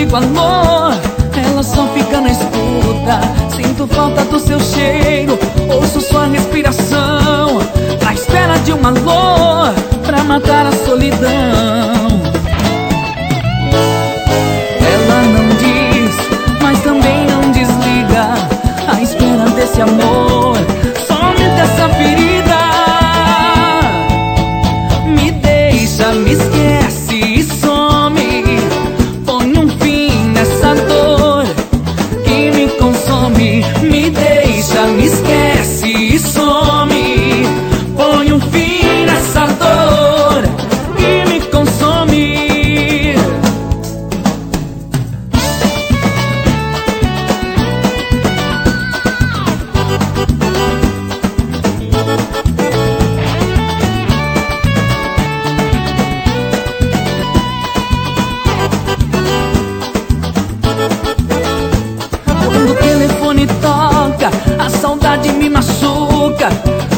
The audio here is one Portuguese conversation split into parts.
digo alô, ela só fica na escuta. Sinto falta do seu cheiro, ouço sua respiração, à espera de um alô pra matar a solidão. Ela não diz, mas também não desliga, à espera desse amor, some dessa ferida. Me deixa, me esquece e some, põe um fim nessa dor que me consome. Me deixa, me esquece e some, põe um fim nessa dor que me consome. Quando o telefone toca, a saudade me machuca,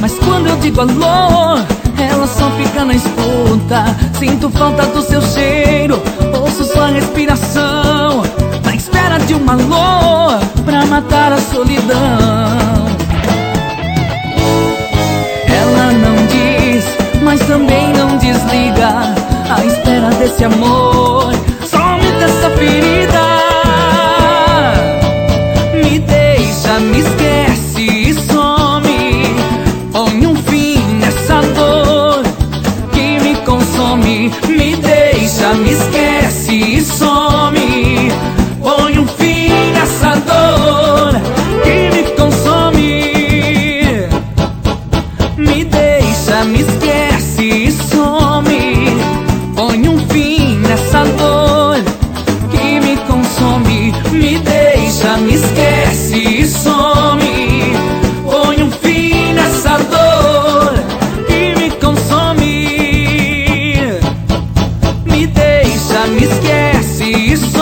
mas quando eu digo alô, ela só fica na escuta. Sinto falta do seu cheiro, ouço sua respiração, na espera de um alô pra matar a solidão. Ela não diz, mas também não desliga, à espera desse amor, some dessa ferida. Me deixa, me esquece e some, põe um fim nessa dor que me consome. Me deixa, me esquece e some, põe um fim nessa dor que me consome. Me deixa, me esquece e some, põe um fim nessa dor que me consome. Me deixa, me esquece e some, põe um fim nessa dor que me consome. Me deixa, me esquece e some.